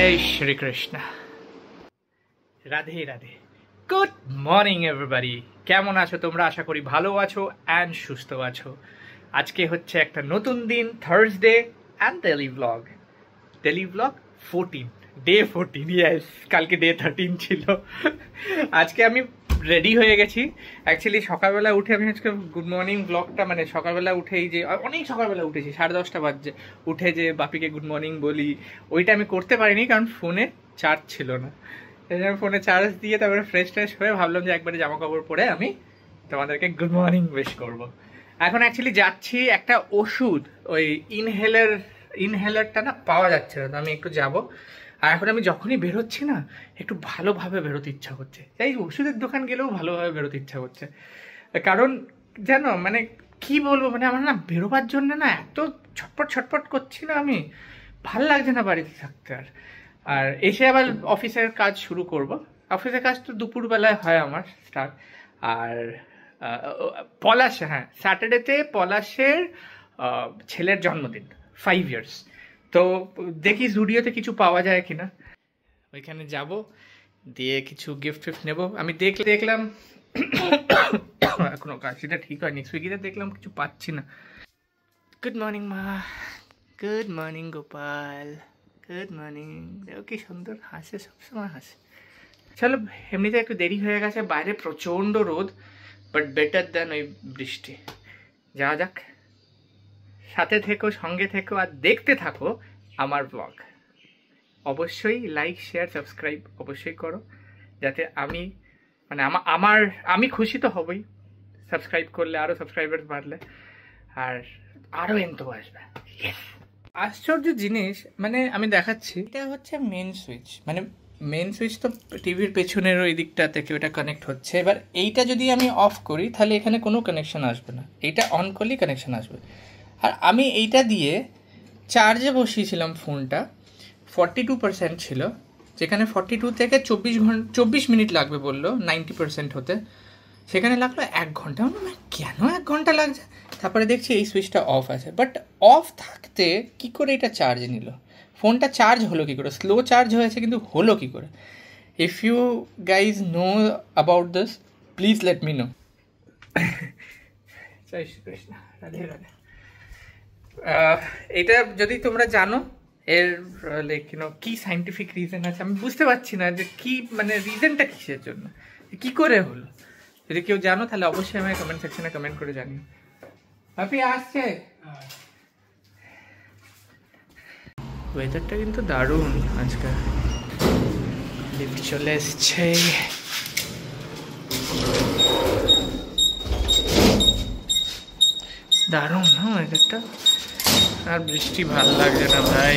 जय Shri Krishna Radhe Radhe good morning everybody কেমন আছো তোমরা আশা করি ভালো আছো এন্ড সুস্থ আছো আজকে হচ্ছে একটা নতুন দিন Thursday and daily vlog 14 day 14 yes কালকে ডে 13 ছিল আজকে আমি রেডি হয়ে গেছি অ্যাকচুয়ালি সকালবেলা উঠে আমি আজকে গুড মর্নিং ব্লগটা মানে সকালবেলা উঠেই যে অনেক সকালবেলা উঠেছি 10:30 বাজে উঠে যে বাপিকে গুড মর্নিং বলি ওইটা আমি করতে পারিনি কারণ ফোনে চার্জ ছিল না ফোনে চার্জ দিয়ে তারপরে ফ্রেশ হয়ে ভাবলাম যে একবারে জামা কাপড় পরে আমি তোমাদেরকে গুড মর্নিং উইশ করব এখন অ্যাকচুয়ালি যাচ্ছি একটা ওষুধ ওই ইনহেলারটা না পাওয়া যাচ্ছে না তো আমি একটু যাব আর এখন আমি যখনই বেরোচ্ছি না একটু ভালোভাবে বেরোতে ইচ্ছা করছে এই ওষুধের দোকান গেলেও ভালোভাবে বেরোতে ইচ্ছা করছে কারণ জানো মানে কি বলবো মানে আমার না বেরোবার জন্য না এত ছটপট করছি না আমি ভাল লাগছে না বাড়িতে থাকতে আর এসে আবার অফিসের কাজ শুরু করব অফিসের কাজ তো দুপুরবেলায় হয় আমার স্টার্ট আর পলাশ হ্যাঁ স্যাটারডেতে পলাশের ছেলের জন্মদিন 5 ইয়ার্স তো দেখি জুডিওতে কিছু পাওয়া যায় কিনা ওইখানে যাব দিয়ে কিছু গিফট নেব আমি দেখলাম এখনো কাশিটা ঠিক হয়নি সুইগিতে দেখলাম কিছু পাচ্ছি না গুড মর্নিং মা good morning Gopal good morning দেখো কি সুন্দর হাসে সবসময় হাসে চলো এমনিতে একটু দেরি হয়ে গেছে বাইরে প্রচণ্ড রোদ বাট বেটার দেন ওই বৃষ্টি যাওয়া যাক সাথে থেকো সঙ্গে থেকো আর দেখতে থাকো আমার ব্লগ অবশ্যই লাইক শেয়ার সাবস্ক্রাইব অবশ্যই করো যাতে আমি মানে আমি খুশি তো হবই সাবস্ক্রাইব করলে আরও সাবস্ক্রাইবার বাড়লে আর আরও এনতো আসবে আশ্চর্য জিনিস মানে আমি দেখাচ্ছি এটা হচ্ছে মেন সুইচ মানে মেন সুইচ তো টিভির পেছনের ওই দিকটা থেকে ওটা কানেক্ট হচ্ছে এবার এইটা যদি আমি অফ করি তাহলে এখানে কোনো কানেকশন আসবে না এইটা অন করলেই কানেকশন আসবে আর আমি এইটা দিয়ে চার্জে বসিয়েছিলাম ফোনটা 42% ছিল যেখানে 42 থেকে 24 মিনিট লাগবে বললো 90% হতে সেখানে লাগলো 1 ঘন্টা কেন 1 ঘন্টা লাগছে তারপরে দেখছি এই সুইচটা অফ আছে বাট অফ থাকতে কি করে এটা চার্জ নিল ফোনটা চার্জ হলো কি করে স্লো চার্জ হয়েছে কিন্তু হলো কি করে if you guys know about this please let me know জয় শ্রীকৃষ্ণ রাধে রাধে এটা যদি তোমরা জানো এর লাইক কি সাইন্টিফিক রিজন আছে আমি বুঝতে পারছি না যে কি মানে রিজনটা কিসের জন্য কি করে হলো যদি কেউ জানো তাহলে অবশ্যই আমাকে কমেন্ট সেকশনে কমেন্ট করে জানিও আপনি আসছে ওয়েদারটা কিন্তু দারুণ আজকে লিফট চলে এসছে দারুণ হ্যাঁ ওয়েদারটা আর বৃষ্টি ভাল লাগছে না ভাই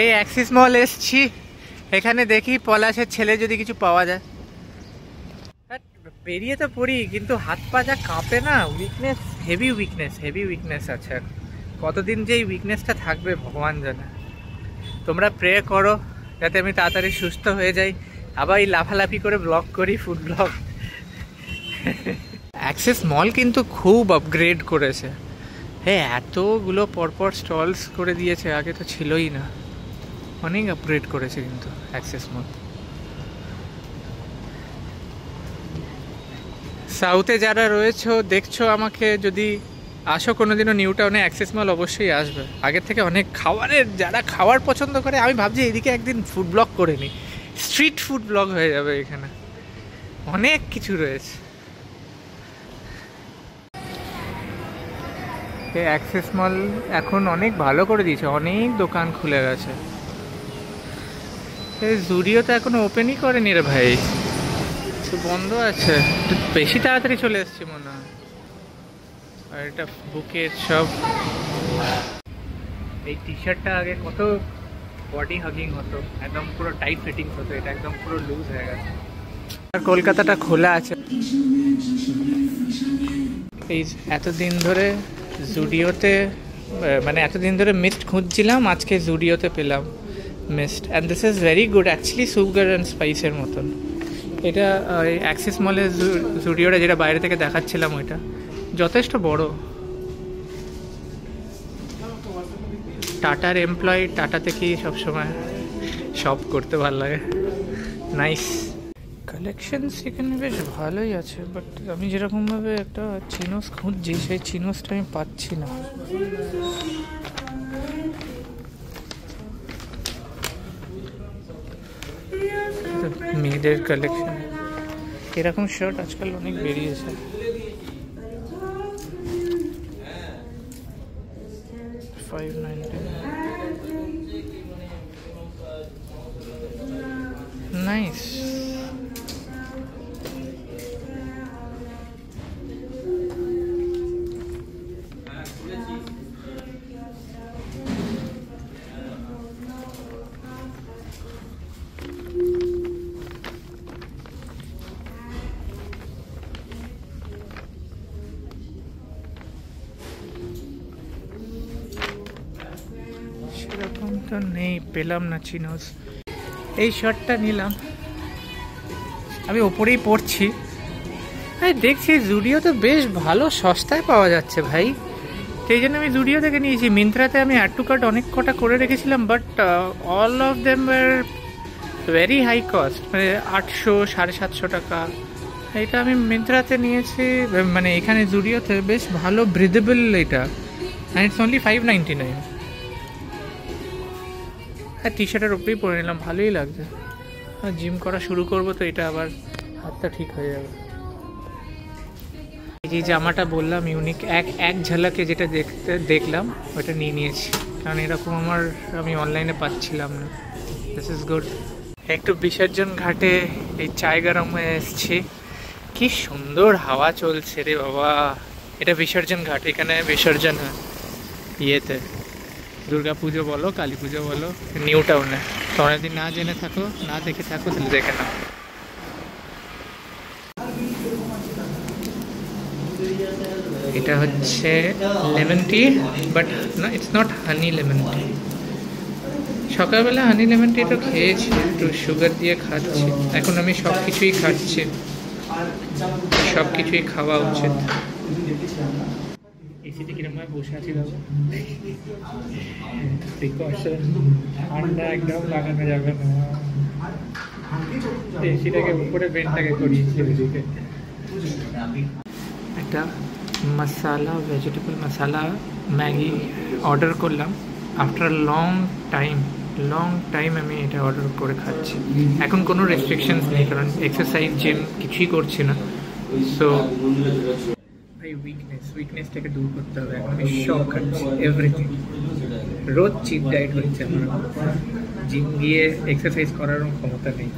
এই অ্যাক্সিস মল এসছি এখানে দেখি পলাশের ছেলে যদি কিছু পাওয়া যায় বেরিয়ে তো পড়ি কিন্তু হাত পা যা কাঁপে না উইকনেস হেভি উইকনেস আছে কতদিন যে এই উইকনেসটা থাকবে ভগবান জানে তোমরা প্রে করো যাতে আমি তাড়াতাড়ি সুস্থ হয়ে যাই আবার এই লাফালাফি করে ব্লগ করি ফুড ব্লগ অ্যাক্সেস মল কিন্তু খুব আপগ্রেড করেছে হ্যাঁ এতগুলো পরপর স্টলস করে দিয়েছে আগে তো ছিলই না অনেক আপগ্রেড করেছে কিন্তু অ্যাক্সেস মল সাউথে যারা রয়েছো দেখছো আমাকে যদি আসো কোনোদিনও নিউ টাউনে অ্যাক্সেস মল অবশ্যই আসবে আগের থেকে অনেক খাবারের যারা খাওয়ার পছন্দ করে আমি ভাবছি এদিকে একদিন ফুড ব্লগ করে নিই স্ট্রিট ফুড ব্লগ হয়ে যাবে এখানে অনেক কিছু রয়েছে অ্যাক্সেস মল এখন অনেক ভালো করে দিয়েছে অনেক দোকান খুলে গেছে জুডিও তো এখন ওপেনই করেনি রে ভাই তো বন্ধ আছে বেশি তাড়াতাড়ি চলে এসছে মনে হয় আর এটা বুকের সব এই টি শার্টটা আগে কত বডি হাগিং হতো একদম পুরো টাইট ফিটিংস হতো এটা একদম পুরো লুজ হয়ে গেছে আর কলকাতাটা খোলা আছে এই এতদিন ধরে জুডিওতে মানে এতদিন ধরে মিস্ট খুঁজছিলাম আজকে জুডিওতে পেলাম mist and this is very good actually sugar and স্পাইসের মতন এটা অ্যাক্সিস মলের জুডিওটা যেটা বাইরে থেকে দেখাচ্ছিলাম ওইটা যথেষ্ট বড় টাটার এমপ্লয়ি, টাটা থেকেই সবসময় শপ করতে ভালো লাগে। নাইস কালেকশনস এখানে বেশ ভালোই আছে, বাট আমি যেরকমভাবে একটা চিনোস খুঁজছি সেই চিনোসটা আমি পাচ্ছি না। মেয়েদের কালেকশন এরকম শার্ট আজকাল অনেক বেরিয়েছে। নাইস। সেরকম তো নেই, পেলাম না চিনোস। এই শার্টটা নিলাম, আমি ওপরেই পরছি। দেখছি জুডিও তো বেশ ভালো সস্তায় পাওয়া যাচ্ছে ভাই, সেই জন্য আমি জুডিও থেকে নিয়েছি। মিন্ত্রাতে আমি অ্যাড টু কার্ট অনেক কটা করে রেখেছিলাম, but all of them were very high cost, মানে 800 750 টাকা। এটা আমি মিন্ত্রাতে নিয়েছি, মানে এখানে জুডিওতে বেশ ভালো ব্রিদেবল এটা, অ্যান্ড ইটস অনলি 599। হ্যাঁ, টি শার্টের উপরেই পরে নিলাম, ভালোই লাগছে। হ্যাঁ, জিম করা শুরু করবো তো এটা আবার হাতটা ঠিক হয়ে যাবে। এই যে জামাটা বললাম ইউনিক, এক ঝলকে যেটা দেখলাম ওটা নিয়ে নিয়েছি, কারণ এরকম আমি অনলাইনে পাচ্ছিলাম না। This is good. একটু বিসর্জন ঘাটে এই চায় গরমে এসছি, কি সুন্দর হাওয়া চলছে রে বাবা। এটা বিসর্জন ঘাট, এখানে বিসর্জন হয় ইয়েতে, দুর্গা পুজো বলো, কালী পুজো বলো, নিউ টাউনে। তোমরা যদি না জেনে থাকো, না দেখে থাকো, তাহলে দেখে নাও। এটা হচ্ছে লেমন টি, বাট না, it's not honey lemon tea. সকালবেলা হানি লেমন টি তো খেয়েছি, একটু সুগার দিয়ে খাচ্ছি। এখন আমি সব কিছুই খাচ্ছি, সব কিছুই খাওয়া উচিত। এসিতে কিরকমভাবে বসে আছি দাদা, প্রিকশন, ঠান্ডা একদম লাগানো যাবে না। এসিটাকে উপরে বেন্টটাকে করিয়েছি ওইদিকে। একটা মশালা, ভেজিটেবল মশালা ম্যাগি অর্ডার করলাম আফটার লং টাইম আমি এটা অর্ডার করে খাচ্ছি। এখন কোনো রেস্ট্রিকশনস নেই, কারণ এক্সারসাইজ জিম কিছুই করছি না। সো ভাই উইকনেসটাকে দূর করতে হবে। এখন আমি সব খাচ্ছি, এভরিথিং। রোজ চিট ডায়েট হচ্ছে আমার, জিম গিয়ে এক্সারসাইজ করারও ক্ষমতা নেই।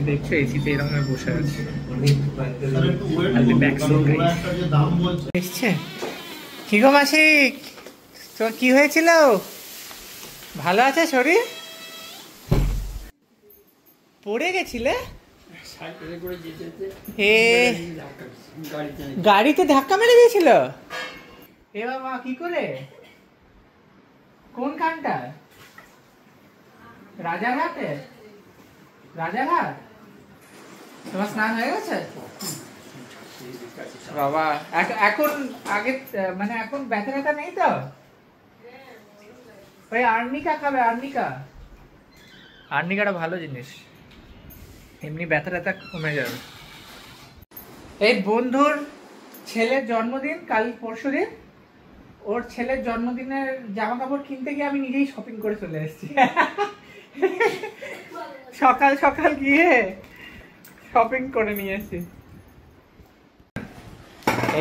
দেখছো এসিতে এরকম বসে আছে। এসছে কি গো মাসি, তোর কি হয়েছিল? ভালো আছে শরীর? পড়ে গেছিলে? গাড়িতে ধাক্কা মেরে দিয়েছিল? এ বাবা, কি করে? কোন খানটা? রাজারহাটে? রাজারহাট? তোমার স্নান হয়ে গেছে বাবা? এখন আগে মানে এখন ব্যথা নেই তো? ওই আর্নিকা খাবে, আর্নিকাটা ভালো জিনিস, এমনি ব্যথা কমে যাবে। এই বন্ধুর ছেলের জন্মদিন কাল পরশুদিন, ওর ছেলের জন্মদিনের জামা কাপড় কিনতে গিয়ে আমি নিজেই শপিং করে চলে এসেছি। সকাল গিয়ে শপিং করে নিয়ে এসেছি।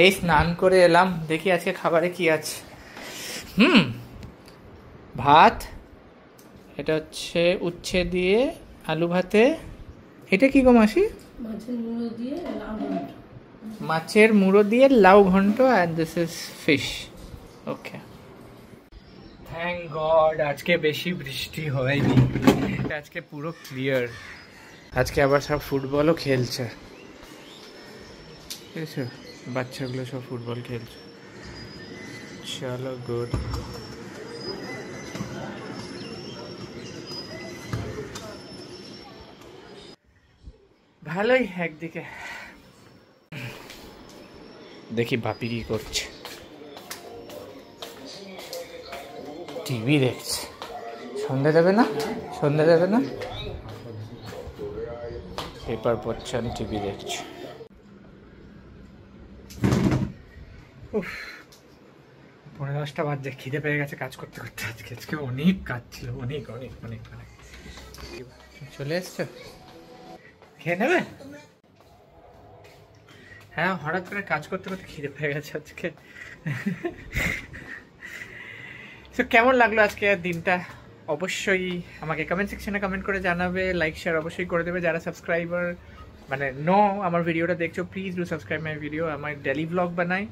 এই স্নান করে এলাম, দেখি আজকে খাবারে কি আছে। ভাত, এটা হচ্ছে উচ্ছে দিয়ে আলু ভাতে। এটা কি গো মাসি? মাছের মুড়ো দিয়ে লাউ ঘন্ট, and this is fish. Okay, thank god আজকে বেশি বৃষ্টি হয়নি, আজকে পুরো ক্লিয়ার। আজকে আবার সব ফুটবলও খেলছে, ঠিক আছে, বাচ্চাগুলো সব ফুটবল খেলছে। চলো গুড। ভালোই একদিকে। দেখি বাপি কি করছে, টিভি দেখছে। সন্ধ্যা দেবে না? সন্ধ্যা দেবে না? পেপার পড়ছে, আমি টিভি দেখছি। উফ, 10:30 বাজে, খিদে পেয়ে গেছে কাজ করতে করতে। আজকে অনেক কাজ ছিল, অনেক অনেক অনেক অনেক। চলে এসছো, খেয়ে নেবে? হ্যাঁ, হঠাৎ করে কাজ করতে করতে খিদে পেয়ে গেছে আজকে। তো কেমন লাগলো আজকে দিনটা? অবশ্যই আমাকে কমেন্ট সেকশনে কমেন্ট করে জানাবে, লাইক শেয়ার অবশ্যই করে দেবে। যারা সাবস্ক্রাইবার মানে আমার ভিডিওটা দেখছো, please do subscribe my video. আমার ডেলি ব্লগ বানাই,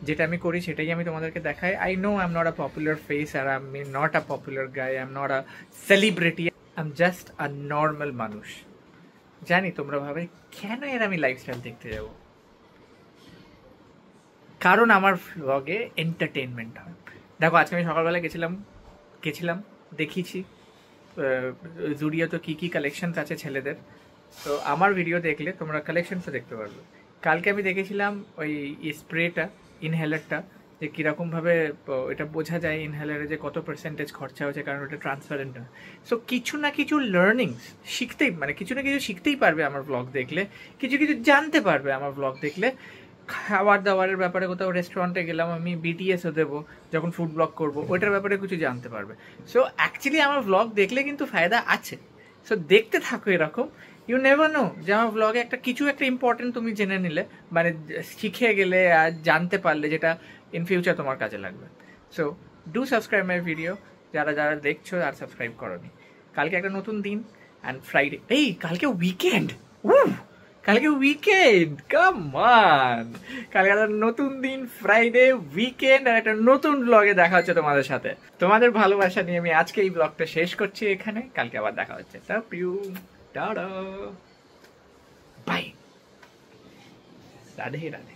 যেটা আমি করি সেটাই আমি তোমাদেরকে দেখাই। I know I am not a popular face, আর I am not a popular guy, I am not a celebrity, I am just a normal মানুষ। জানি তোমরা ভাবে কেন এর আমি লাইফস্টাইল দেখতে যাবো, কারণ আমার ভ্লগে এন্টারটেনমেন্ট হয়। দেখো, আজকে আমি সকালবেলা গেছিলাম দেখিয়েছি জুডিওতে কী কী কালেকশনস আছে ছেলেদের। তো আমার ভিডিও দেখলে তোমরা কালেকশনসও দেখতে পারবে। কালকে আমি দেখেছিলাম ওই স্প্রেটা, ইনহেলারটা, যে কীরকমভাবে এটা বোঝা যায় ইনহেলারে যে কত পার্সেন্টেজ খরচা হচ্ছে, কারণ ওটা ট্রান্সপারেন্ট না। সো কিছু না কিছু লার্নিংস শিখতেই, মানে কিছু না কিছু শিখতেই পারবে আমার ব্লগ দেখলে, কিছু কিছু জানতে পারবে আমার ব্লগ দেখলে। খাবার দাবারের ব্যাপারে কোথাও রেস্টুরেন্টে গেলাম, আমি বিটিএসও দেবো যখন ফুড ব্লগ করবো, ওইটার ব্যাপারে কিছু জানতে পারবে। সো অ্যাকচুয়ালি আমার ব্লগ দেখলে কিন্তু ফায়দা আছে। সো দেখতে থাকো এরকম, ইউ নেভার নো যে আমার ব্লগে কিছু একটা ইম্পর্টেন্ট তুমি জেনে নিলে, মানে শিখে গেলে আর জানতে পারলে, যেটা ইন ফিউচার তোমার কাজে লাগবে। So do subscribe my video, যারা যারা দেখছো আর সাবস্ক্রাইব করোনি। কালকে একটা নতুন দিন, অ্যান্ড ফ্রাইডে, এই কালকে উইকেন্ড, কালকে উইকেন্ড, কাম অন, কালকে একটা নতুন দিন, ফ্রাইডে, উইকেন্ড, আর একটা নতুন ব্লগে দেখা হচ্ছে তোমাদের সাথে। তোমাদের ভালোবাসা নিয়ে আমি আজকে এই ব্লগটা শেষ করছি এখানে, কালকে আবার দেখা হচ্ছে। Love you, tata, bye, Radhe Radhe.